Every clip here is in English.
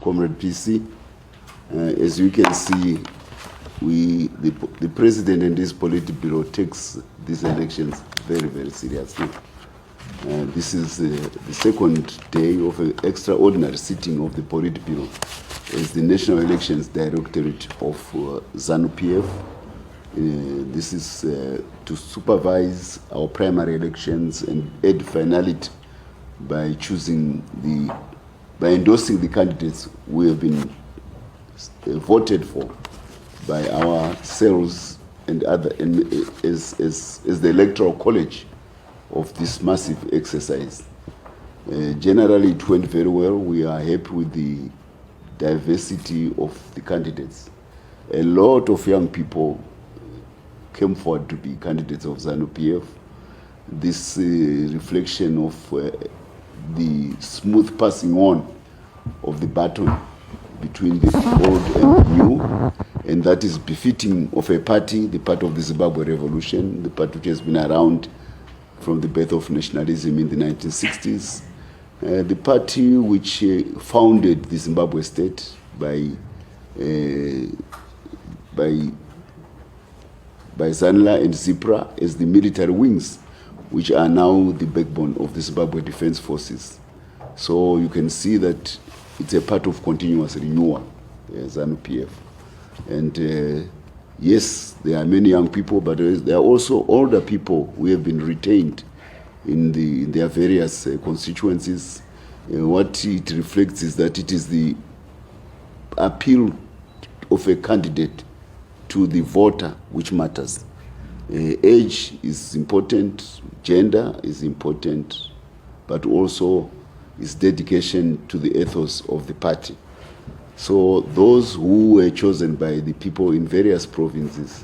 Comrade PC. As you can see, the president and his Politburo takes these elections very, very seriously. This is the second day of an extraordinary sitting of the Politburo as the National Elections Directorate of Zanu Pf. This is to supervise our primary elections and add finality by endorsing the candidates we have been voted for by ourselves and as the electoral college of this massive exercise. Generally, it went very well. We are happy with the diversity of the candidates. A lot of young people came forward to be candidates of Zanu Pf. This reflection of the smooth passing on of the baton between the old and the new, and that is befitting of a party, the part of the Zimbabwe Revolution, the party which has been around from the birth of nationalism in the 1960s, the party which founded the Zimbabwe state by Zanla and Zipra as the military wings, which are now the backbone of the Zimbabwe Defense Forces. So you can see that it's a part of continuous renewal, Zanu Pf. And yes, there are many young people, but there are also older people who have been retained in their various constituencies. What it reflects is that it is the appeal of a candidate to the voter which matters. Age is important, gender is important, but also its dedication to the ethos of the party. So those who were chosen by the people in various provinces,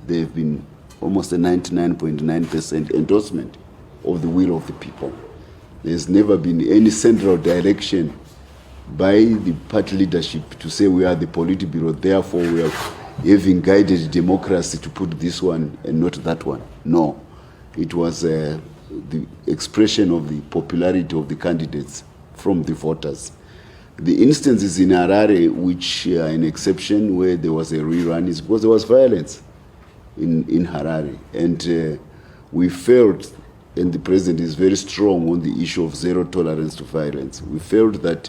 they've been almost a 99.9% endorsement of the will of the people. There's never been any central direction by the party leadership to say we are the Politburo, therefore we are having guided democracy to put this one and not that one. No, it was the expression of the popularity of the candidates from the voters. The instances in Harare, which are an exception, where there was a rerun, is because there was violence in Harare. And we felt, and the president is very strong on the issue of zero tolerance to violence, we felt that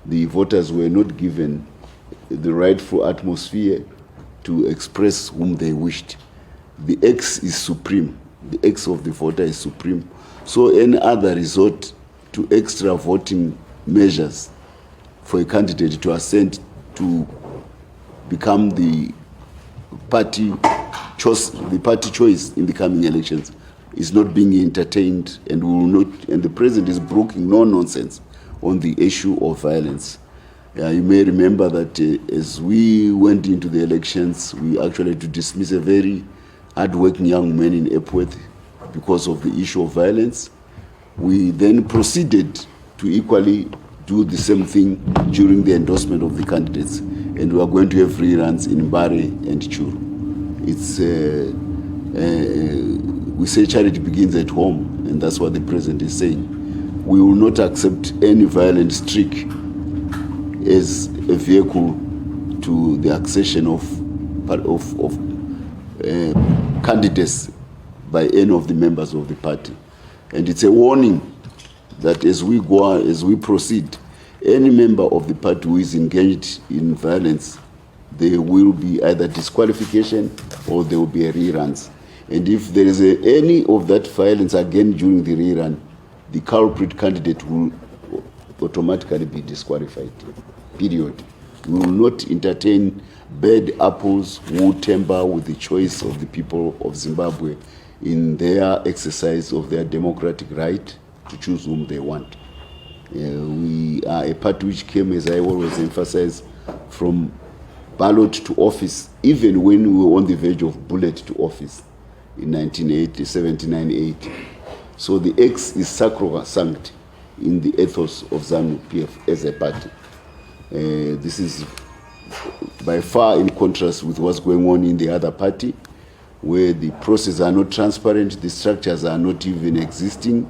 the voters were not given the rightful atmosphere to express whom they wished. The X is supreme. The X of the voter is supreme. So any other resort to extra voting measures for a candidate to ascend to become the party choice in the coming elections is not being entertained, and we will not. And the president is broking no nonsense on the issue of violence. You may remember that as we went into the elections, we actually had to dismiss a very hard-working young man in Epworth because of the issue of violence. We then proceeded to equally do the same thing during the endorsement of the candidates, and we are going to have reruns in Mbare and Churu. It's we say charity begins at home, and that's what the president is saying. We will not accept any violent streak as a vehicle to the accession of candidates by any of the members of the party. And it's a warning that as we proceed, any member of the party who is engaged in violence, there will be either disqualification or there will be a reruns. And if there is any of that violence again during the rerun, the culprit candidate will automatically be disqualified. Period. We will not entertain bad apples who tamper with the choice of the people of Zimbabwe in their exercise of their democratic right to choose whom they want. We are a party which came, as I always emphasize, from ballot to office, even when we were on the verge of bullet to office in 1979-80. So the X is sacrosanct in the ethos of Zanu Pf as a party. This is by far in contrast with what's going on in the other party, where the processes are not transparent, the structures are not even existing.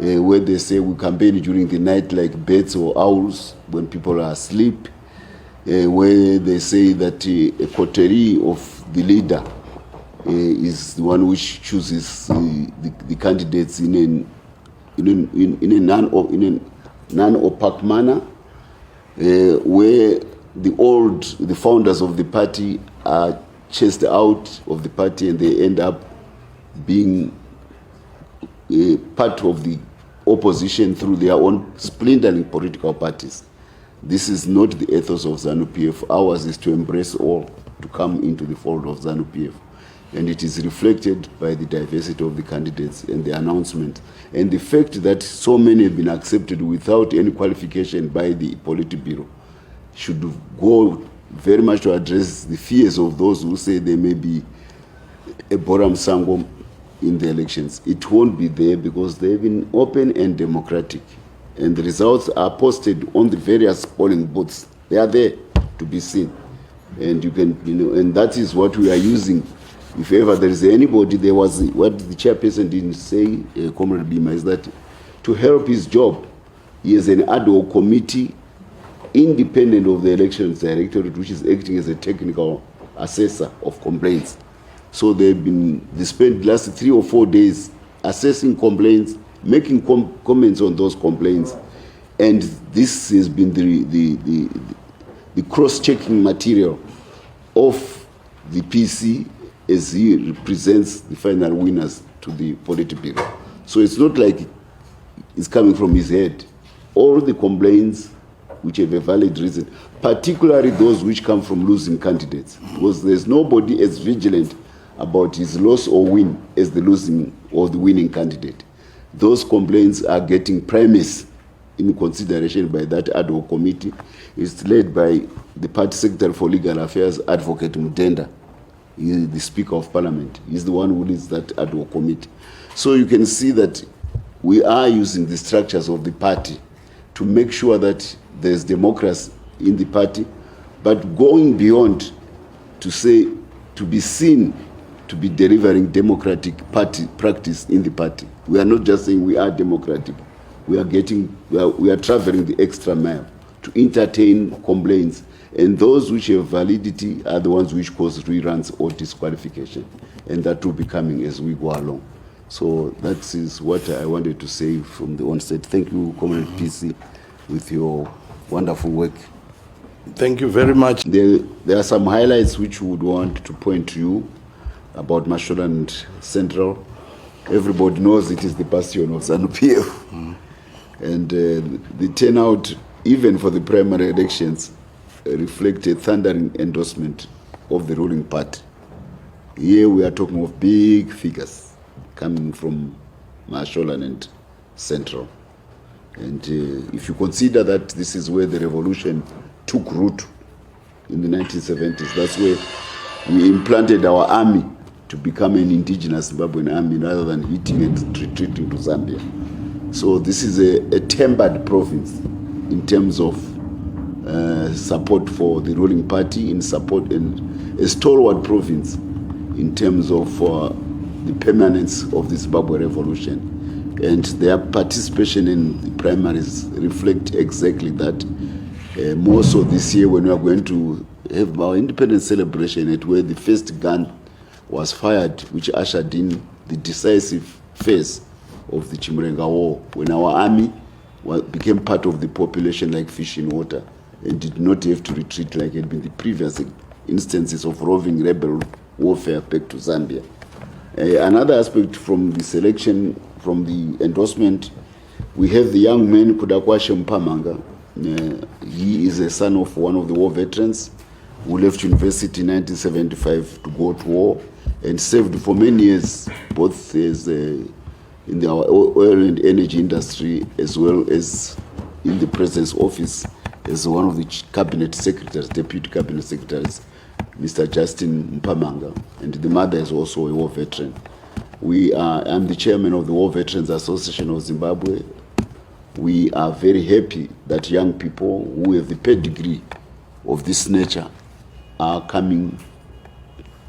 where they say we campaign during the night like birds or owls when people are asleep, where they say that a coterie of the leader is the one which chooses the candidates in a non-opaque manner, where the founders of the party are chased out of the party and they end up being part of the opposition through their own splintering political parties. This is not the ethos of Zanu Pf. Ours is to embrace all, to come into the fold of Zanu Pf. And it is reflected by the diversity of the candidates and the announcement. And the fact that so many have been accepted without any qualification by the Politburo should go very much to address the fears of those who say there may be a Boram Sangom in the elections. It won't be there because they've been open and democratic. And the results are posted on the various polling booths. They are there to be seen. And you can, and that is what we are using. If ever there is anybody, there was what the chairperson didn't say, Comrade Bima, is that to help his job, he has an ad hoc committee independent of the elections directorate, which is acting as a technical assessor of complaints. So they spent the last 3 or 4 days assessing complaints, making comments on those complaints, and this has been the cross-checking material of the PC as he represents the final winners to the Politburo. So it's not like it's coming from his head. All the complaints which have a valid reason, particularly those which come from losing candidates, because there's nobody as vigilant about his loss or win as the losing or the winning candidate. Those complaints are getting premise in consideration by that ad hoc committee. It's led by the Party Secretary for Legal Affairs, Advocate Mudenda. He is the Speaker of Parliament. He's the one who leads that ad hoc committee. So you can see that we are using the structures of the party to make sure that there's democracy in the party, but going beyond to say, to be seen to be delivering democratic party practice in the party. We are not just saying we are democratic. We are traveling the extra mile to entertain complaints, and those which have validity are the ones which cause reruns or disqualification, and that will be coming as we go along. So that is what I wanted to say from the onset. Thank you, Comrade PC, with your wonderful work. Thank you very much. There are some highlights which we would want to point to you about Mashonaland Central. Everybody knows it is the bastion of Zanu Pf. And the turnout, even for the primary elections, reflected thundering endorsement of the ruling party. Here we are talking of big figures coming from Mashonaland Central. And if you consider that this is where the revolution took root in the 1970s, that's where we implanted our army to become an indigenous Zimbabwean army rather than hitting and retreating to Zambia. So this is a tempered province in terms of support for the ruling party, in support, and a stalwart province in terms of the permanence of the Zimbabwe revolution. And their participation in the primaries reflect exactly that. More so this year when we are going to have our independence celebration, at where the first gun was fired, which ushered in the decisive phase of the Chimurenga War, when our army became part of the population like fish in water and did not have to retreat like it had been the previous instances of roving rebel warfare back to Zambia. Another aspect from the selection, from the endorsement, we have the young man Kudakwashe Mpamanga. He is a son of one of the war veterans who left university in 1975 to go to war and served for many years, both as in the oil and energy industry as well as in the president's office as one of the cabinet secretaries, deputy cabinet secretaries, Mr. Justin Mpamanga, and the mother is also a war veteran. I'm the chairman of the War Veterans Association of Zimbabwe. We are very happy that young people who have the pedigree of this nature are coming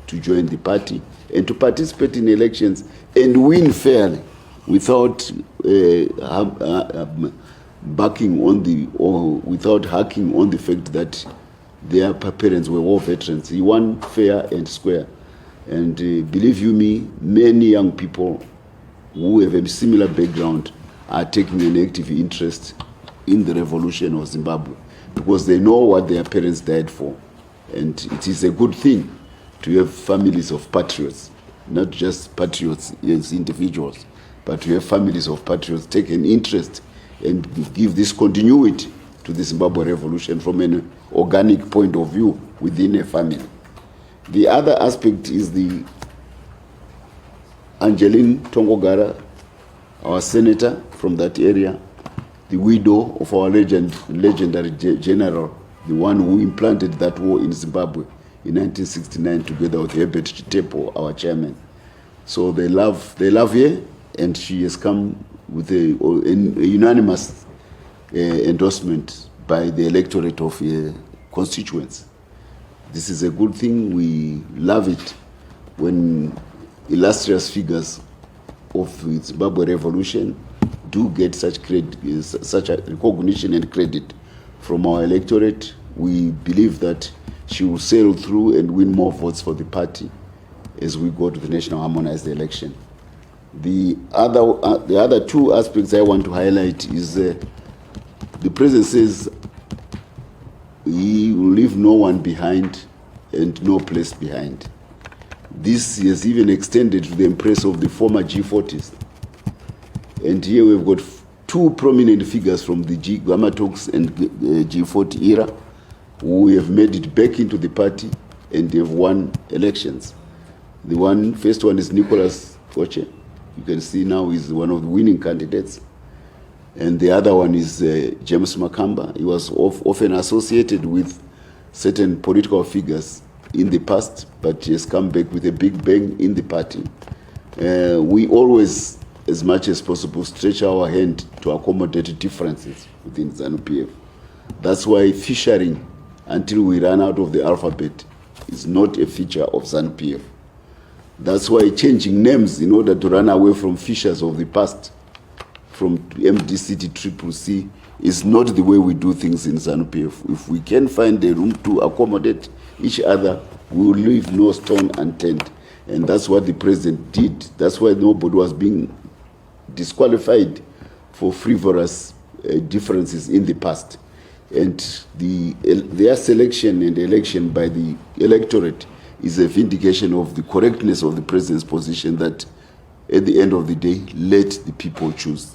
to join the party and to participate in elections and win fairly. without backing on the, or without hacking on the fact that their parents were war veterans. He won fair and square. And believe you me, many young people who have a similar background are taking an active interest in the revolution of Zimbabwe because they know what their parents died for. And it is a good thing to have families of patriots, not just patriots as individuals, but to have families of patriots take an interest and give this continuity to the Zimbabwe revolution from an organic point of view within a family. The other aspect is the Angeline Tongogara, our senator from that area, the widow of our legendary general, the one who implanted that war in Zimbabwe in 1969 together with Herbert Chitepo, our chairman. So they love her, and she has come with a unanimous endorsement by the electorate of constituents. This is a good thing. We love it when illustrious figures of the Zimbabwe revolution do get such a recognition and credit from our electorate. We believe that she will sail through and win more votes for the party as we go to the national harmonized election. The other two aspects I want to highlight is the president says he will leave no one behind and no place behind. This has even extended to the embrace of the former G40s. And here we've got two prominent figures from the Gamma Talks and G40 era who have made it back into the party and have won elections. The first one is Nicholas Foche. You can see now he's one of the winning candidates. And the other one is James Makamba. He was often associated with certain political figures in the past, but he has come back with a big bang in the party. We always, as much as possible, stretch our hand to accommodate differences within Zanu Pf. That's why fissuring until we run out of the alphabet is not a feature of Zanu Pf. That's why changing names in order to run away from fissures of the past, from MDC to CCC, is not the way we do things in Zanu Pf. If we can find a room to accommodate each other, we will leave no stone unturned. And that's what the president did. That's why nobody was being disqualified for frivolous differences in the past. And their selection and election by the electorate is a vindication of the correctness of the president's position that at the end of the day, let the people choose.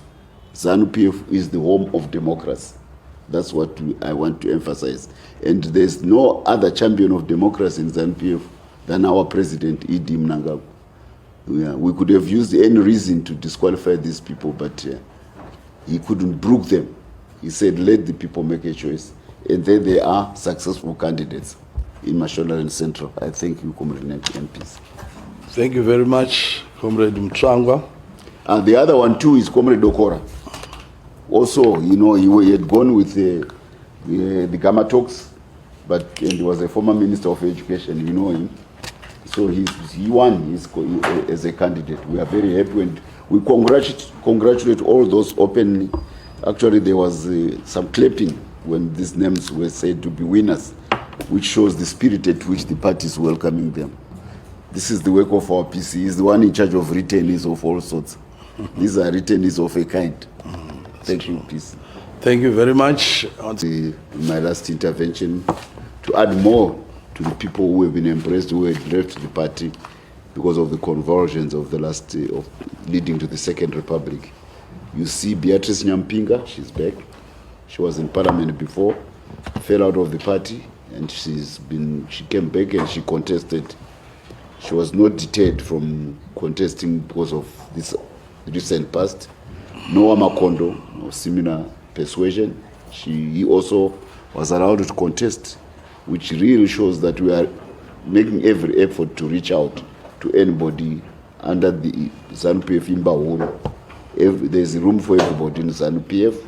Zanu Pf is the home of democracy. That's what I want to emphasize. And there's no other champion of democracy in Zanu Pf than our president, E.D. Mnangagwa. Yeah, we could have used any reason to disqualify these people, but he couldn't brook them. He said, let the people make a choice. And then they are successful candidates in Mashonaland and Central. I thank you, Comrade MPs. Thank you very much, Comrade Mtswangwa. And the other one too is Comrade Okora. Also, you know, he had gone with the Gamma Talks, and he was a former Minister of Education, you know him. So he won as a candidate. We are very happy and we congratulate all those openly. Actually, there was some clapping when these names were said to be winners, which shows the spirit at which the party is welcoming them. This is the work of our PC. He's the one in charge of returnees of all sorts. These are returnees of a kind. Thank you, PC. Thank you very much. My last intervention, to add more to the people who have been embraced, who had left the party because of the convulsions of the last, leading to the Second Republic. You see Beatrice Nyampinga, she's back. She was in Parliament before, fell out of the party, and she came back and she contested. She was not deterred from contesting because of this recent past. Noah Makondo, of similar persuasion, he also was allowed to contest, which really shows that we are making every effort to reach out to anybody under the Zanu Pf Imba. There's room for everybody in Zanu Pf.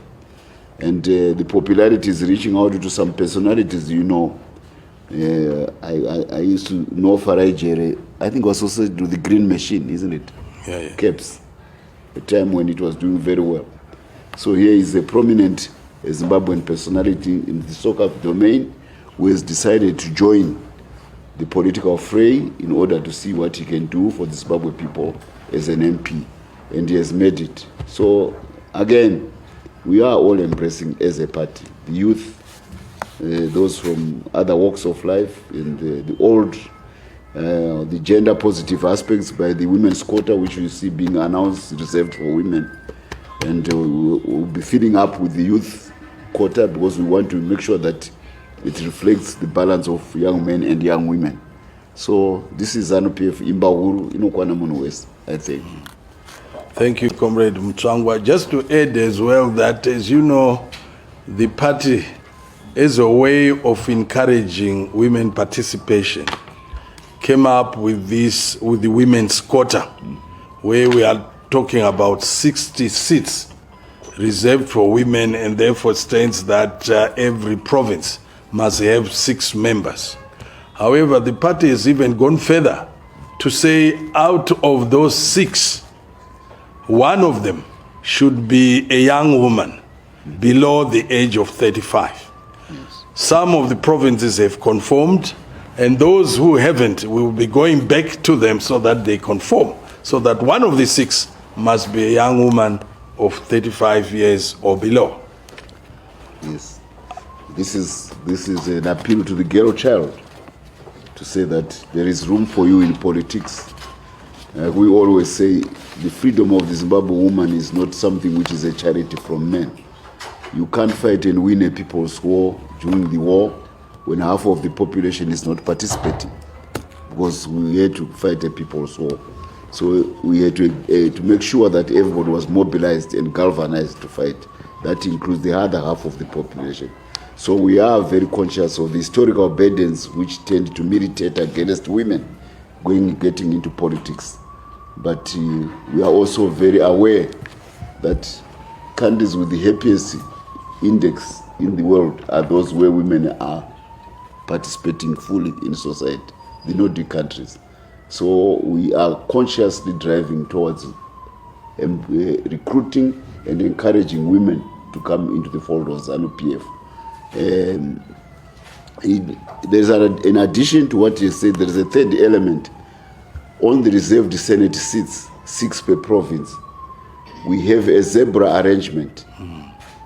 And the popularity is reaching out to some personalities, you know. I used to know Farai Jere, I think was associated with the Green Machine, isn't it? Yeah. Caps. a time when it was doing very well. So here is a prominent Zimbabwean personality in the soccer domain who has decided to join the political fray in order to see what he can do for the Zimbabwe people as an MP, and he has made it. So again, we are all embracing as a party, the youth, those from other walks of life, and the old, the gender positive aspects by the women's quota, which you see being announced reserved for women. And we'll be filling up with the youth quota because we want to make sure that it reflects the balance of young men and young women. So this is Zanu Pf Imbahuru inokwana munhu wese, I think. Thank you, Comrade Mtswangwa. Just to add as well that, as you know, the party, as a way of encouraging women participation, came up with this, with the women's quota, where we are talking about 60 seats reserved for women, and therefore stands that every province must have 6 members. However, the party has even gone further to say out of those 6, one of them should be a young woman below the age of 35. Yes. Some of the provinces have conformed, and those who haven't, we will be going back to them so that they conform, so that one of the 6 must be a young woman of 35 years or below. Yes. This is an appeal to the girl child to say that there is room for you in politics. We always say the freedom of the Zimbabwe woman is not something which is a charity from men. You can't fight and win a people's war during the war when half of the population is not participating, because we had to fight a people's war. So we had to make sure that everybody was mobilized and galvanized to fight. That includes the other half of the population. So we are very conscious of the historical burdens which tend to militate against women getting into politics. But we are also very aware that countries with the happiest index in the world are those where women are participating fully in society, the Nordic countries. So we are consciously driving towards recruiting and encouraging women to come into the fold of Zanu Pf. There's in addition to what you said, there's a third element. On the reserved Senate seats, 6 per province, we have a zebra arrangement.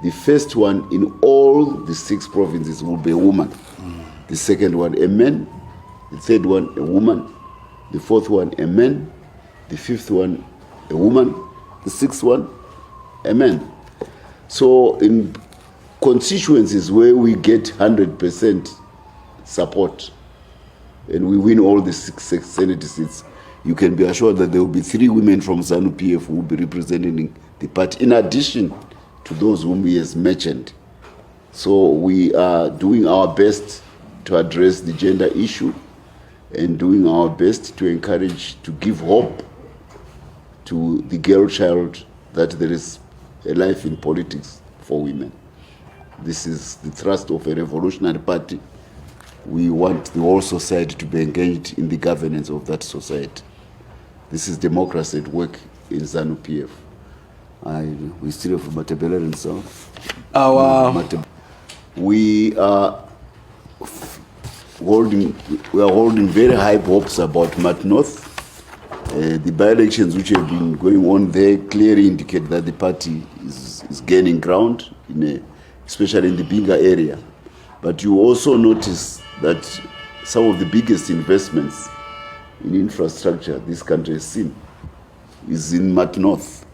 The first one in all the 6 provinces will be a woman. The second one, a man. The third one, a woman. The fourth one, a man. The fifth one, a woman. The sixth one, a man. So in constituencies where we get 100% support and we win all the 6 Senate seats, you can be assured that there will be 3 women from Zanu Pf who will be representing the party, in addition to those whom he has mentioned. So we are doing our best to address the gender issue and doing our best to encourage, to give hope to the girl child that there is a life in politics for women. This is the thrust of a revolutionary party. We want the whole society to be engaged in the governance of that society. This is democracy at work in Zanu Pf. We still have Matabela and so. We are holding very high hopes about Mat North. The by-elections which have been going on there clearly indicate that the party is gaining ground, especially in the Binga area. But you also notice that some of the biggest investments in infrastructure this country has seen is in Mat North.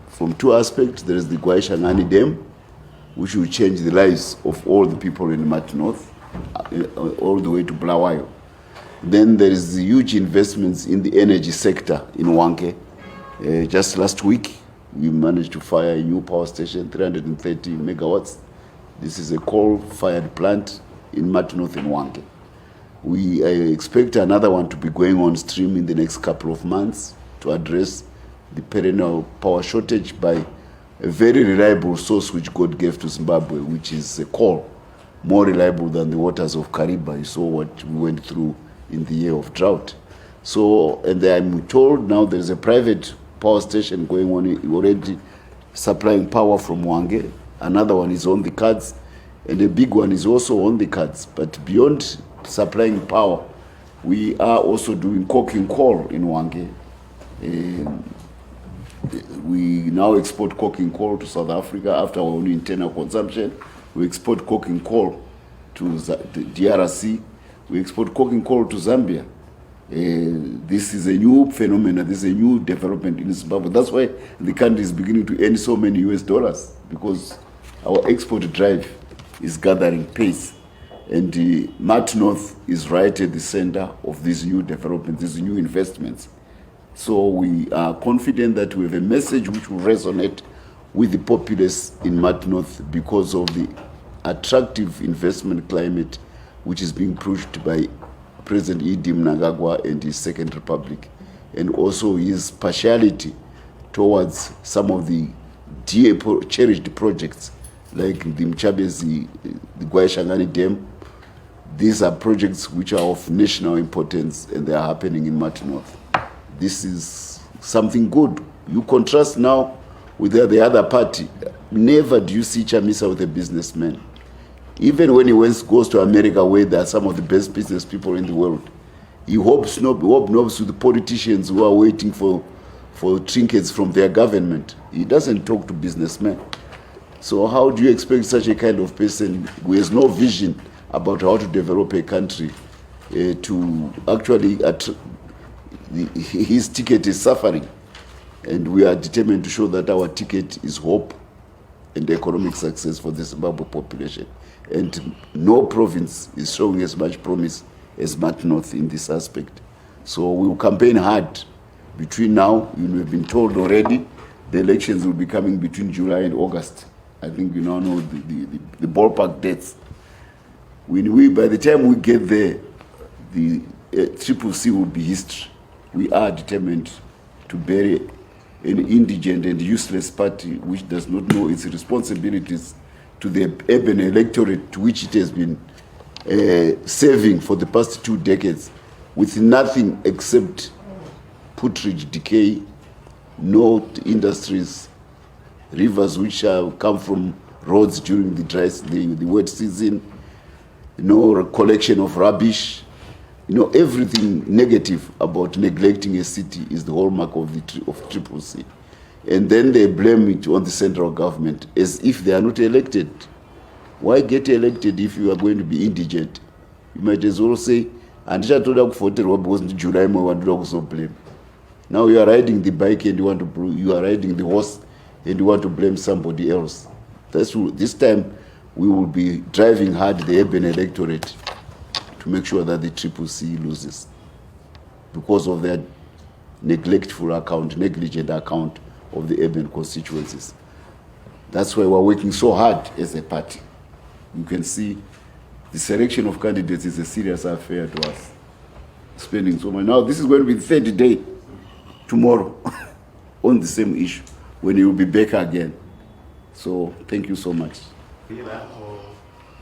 From 2 aspects, there is the Gwaishangani Dam, which will change the lives of all the people in Mat North, all the way to Bulawayo. Then there is the huge investments in the energy sector in Wanke. Just last week, we managed to fire a new power station, 330 megawatts. This is a coal-fired plant in Mat North in Wanke. We expect another one to be going on stream in the next couple of months to address the perennial power shortage by a very reliable source which God gave to Zimbabwe, which is a coal, more reliable than the waters of Kariba. You saw what we went through in the year of drought. So, and I'm told now there's a private power station going on, already supplying power from Hwange. Another one is on the cards, and a big one is also on the cards. But beyond supplying power, we are also doing coking coal in Hwange. We now export coking coal to South Africa after our own internal consumption. We export coking coal to the DRC. We export coking coal to Zambia. This is a new phenomenon. This is a new development in Zimbabwe. That's why the country is beginning to earn so many US dollars, because our export drive is gathering pace. And Mat North is right at the center of these new developments, these new investments. So we are confident that we have a message which will resonate with the populace in Mat North because of the attractive investment climate which is being pushed by President Idi Mnangagwa and his Second Republic, and also his partiality towards some of the cherished projects like the Mchabezi, the Gwayashangani Dam. These are projects which are of national importance, and they are happening in Mat North. This is something good. You contrast now with the other party. Never do you see Chamisa with a businessman. Even when he goes to America, where there are some of the best business people in the world, he hobnobs with the politicians who are waiting for trinkets from their government. He doesn't talk to businessmen. So how do you expect such a kind of person who has no vision about how to develop a country to actually, his ticket is suffering, and we are determined to show that our ticket is hope and economic success for the Zimbabwe population. And no province is showing as much promise as Mat North in this aspect. So we will campaign hard between now. You have been told already the elections will be coming between July and August. I think you now know the ballpark dates. By the time we get there, the Triple C will be history. We are determined to bury an indigent and useless party which does not know its responsibilities to the urban electorate to which it has been serving for the past 2 decades, with nothing except putrid decay, no industries, rivers which come from roads during the wet season, no collection of rubbish. Everything negative about neglecting a city is the hallmark of Triple C. And then they blame it on the central government as if they are not elected. Why get elected if you are going to be indigent? You might as well say, andichatode kuvoterwa because July mwavandoda kuzoblame. Now you are riding the bike and you are riding the horse and you want to blame somebody else. This time we will be driving hard the urban electorate to make sure that the Triple C loses because of their negligent account of the urban constituencies. That's why we're working so hard as a party. You can see the selection of candidates is a serious affair to us. Spending so much. Now this is going to be the third day tomorrow on the same issue when you will be back again. So thank you so much. We're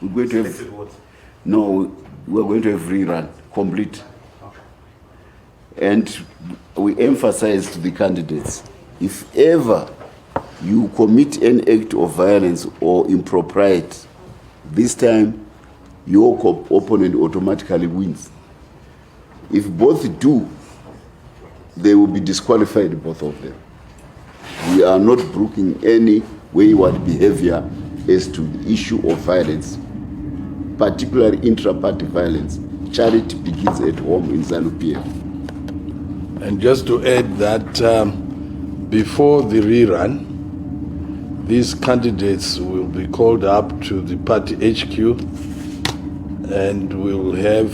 going to have, no, we're going to have rerun, complete. And we emphasize to the candidates, if ever you commit an act of violence or impropriety, this time your opponent automatically wins. If both do, they will be disqualified, both of them. We are not brooking any wayward behavior as to the issue of violence, particularly intra-party violence. Charity begins at home in Zanu Pf. And just to add that before the rerun, these candidates will be called up to the party HQ and we'll have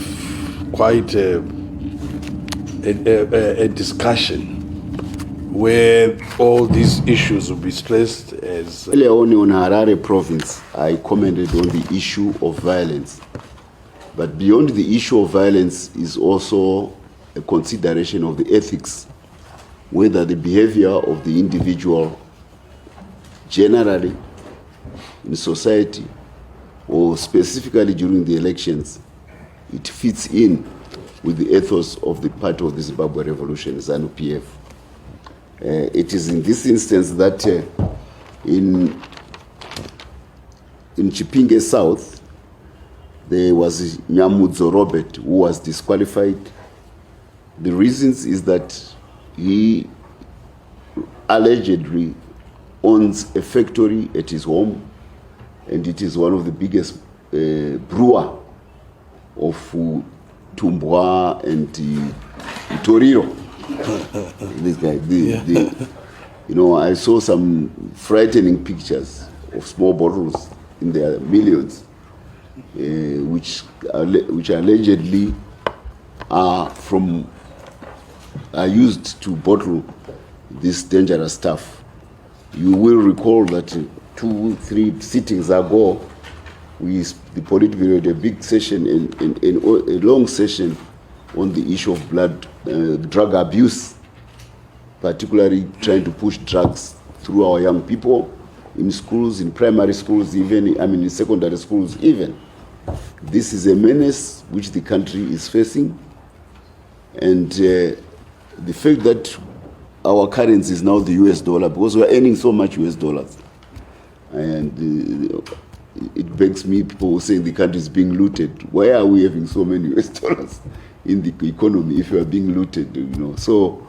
quite a discussion where all these issues will be stressed as... Earlier on Harare province, I commented on the issue of violence. But beyond the issue of violence is also a consideration of the ethics, whether the behavior of the individual generally in society or specifically during the elections, it fits in with the ethos of the party of the Zimbabwe Revolution, Zanu Pf. It is in this instance that in Chipinge South, there was Nyamudzo Robert who was disqualified. The reasons is that he allegedly owns a factory at his home, and it is one of the biggest brewer of Tumbwa and Toriro. This guy, I saw some frightening pictures of small bottles in their millions, which allegedly are used to bottle this dangerous stuff. You will recall that 2-3 sittings ago, the Politburo had a big session, a long session on the issue of drug abuse, particularly trying to push drugs through our young people in schools, in primary schools, even, in secondary schools even. This is a menace which the country is facing, and the fact that our currency is now the US dollar, because we're earning so much US dollars, and it begs me, people saying the country is being looted. Why are we having so many US dollars in the economy if you are being looted? So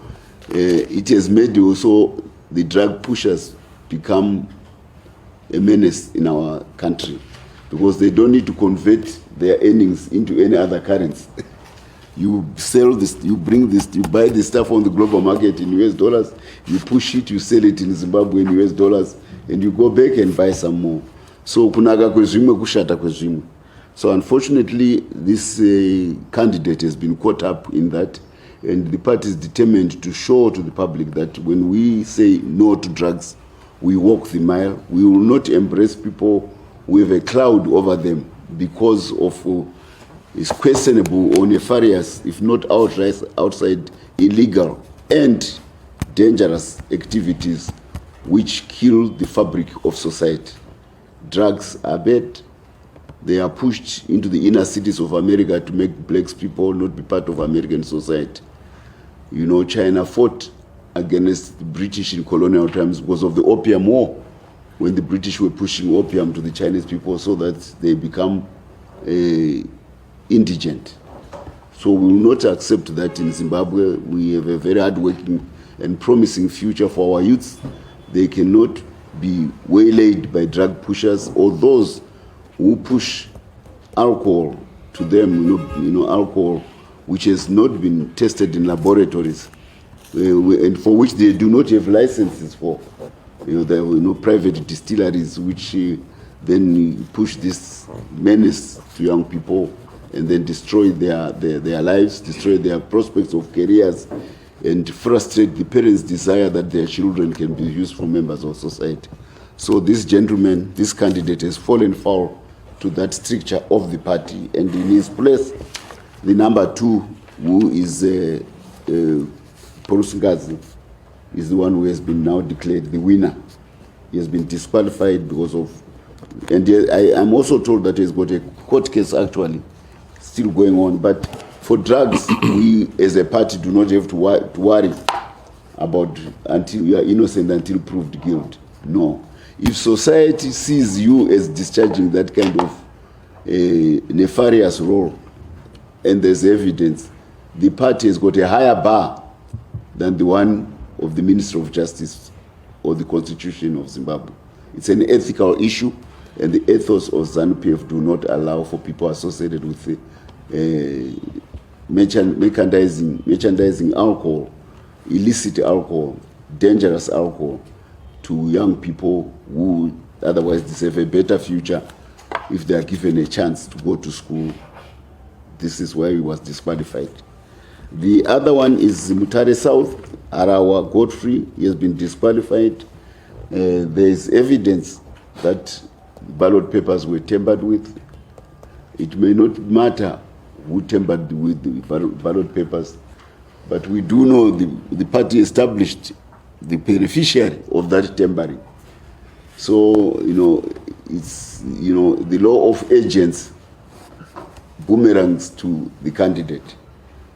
it has made also the drug pushers become a menace in our country, because they don't need to convert their earnings into any other currency. You sell this, you bring this, you buy this stuff on the global market in US dollars, you push it, you sell it in Zimbabwe in US dollars, and you go back and buy some more. So kunaga kwezvimwe kushata kwezvimwe. So unfortunately, this candidate has been caught up in that, and the party is determined to show to the public that when we say no to drugs, we walk the mile. We will not embrace people who have a cloud over them because of is questionable or nefarious, if not outside illegal and dangerous activities which kill the fabric of society. Drugs are bad. They are pushed into the inner cities of America to make black people not be part of American society. China fought against the British in colonial times because of the Opium War, when the British were pushing opium to the Chinese people so that they become indigent. So we will not accept that in Zimbabwe. We have a very hard-working and promising future for our youths. They cannot be waylaid by drug pushers or those who push alcohol to them, alcohol which has not been tested in laboratories and for which they do not have licenses for. There are private distilleries which then push this menace to young people and then destroy their lives, destroy their prospects of careers, and frustrate the parents' desire that their children can be useful members of society. So this gentleman, this candidate, has fallen foul to that stricture of the party, and in his place, the number 2, who is Porusungazi, is the one who has been now declared the winner. He has been disqualified because of, and I'm also told that he's got a court case actually still going on. But for drugs, we as a party do not have to worry about until you are innocent until proved guilty. No. If society sees you as discharging that kind of nefarious role, and there's evidence, the party has got a higher bar than the one of the Minister of Justice or the Constitution of Zimbabwe. It's an ethical issue, and the ethos of Zanu Pf do not allow for people associated with merchandising alcohol, illicit alcohol, dangerous alcohol, to young people who otherwise deserve a better future if they are given a chance to go to school. This is why he was disqualified. The other one is Mutare South, Arawa Godfrey. He has been disqualified. There is evidence that ballot papers were tampered with. It may not matter who tampered with the ballot papers, but we do know the party established the beneficiary of that tampering. So, it's, the law of agents boomerangs to the candidate.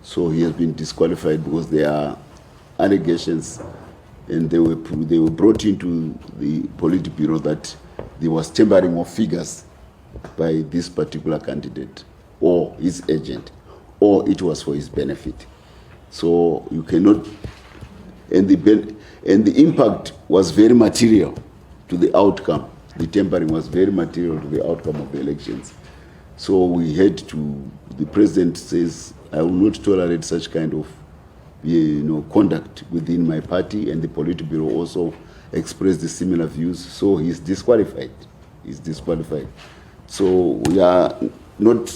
So he has been disqualified because there are allegations and they were brought into the Politburo that there was tampering of figures by this particular candidate or his agent, or it was for his benefit. So you cannot, and the impact was very material to the outcome. The tampering was very material to the outcome of the elections. So we had to, the president says, I will not tolerate such kind of conduct within my party, and the Politburo also expressed the similar views. So he's disqualified. He's disqualified. So we are not,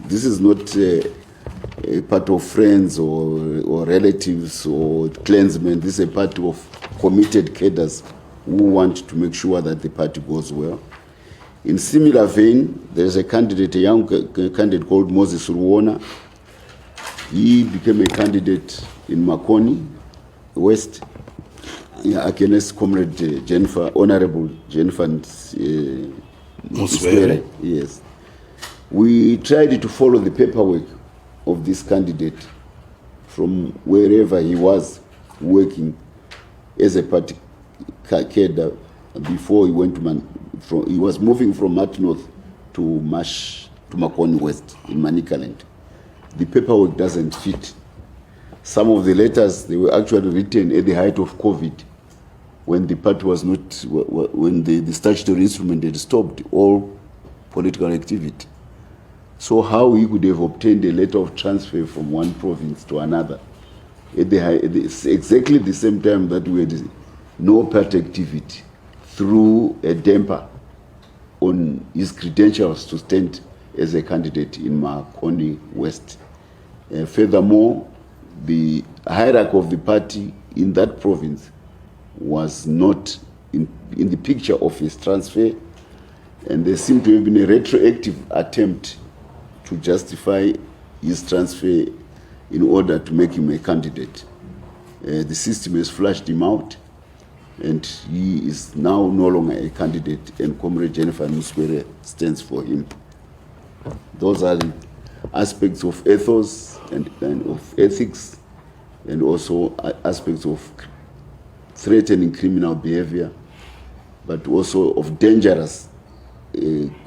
this is not a part of friends or relatives or clansmen. This is a part of committed cadres who want to make sure that the party goes well. In similar vein, there's a candidate, a young candidate called Moses Ruona. He became a candidate in Makoni West against Comrade Jennifer, Honorable Jennifer Muswere. Yes. We tried to follow the paperwork of this candidate from wherever he was working as a party cadre before he went to he was moving from Mat North to Makoni West in Manicaland. The paperwork doesn't fit. Some of the letters, they were actually written at the height of COVID, when the party was not, when the statutory instrument had stopped all political activity. So how he could have obtained a letter of transfer from one province to another at exactly the same time that we had no party activity, through a damper on his credentials to stand as a candidate in Makoni West. Furthermore, the hierarchy of the party in that province was not in the picture of his transfer, and there seemed to have been a retroactive attempt to justify his transfer in order to make him a candidate. The system has flushed him out, and he is now no longer a candidate, and Comrade Jennifer Muswere stands for him. Those are the aspects of ethos and of ethics, and also aspects of threatening criminal behavior, but also of dangerous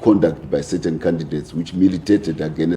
conduct by certain candidates which militated against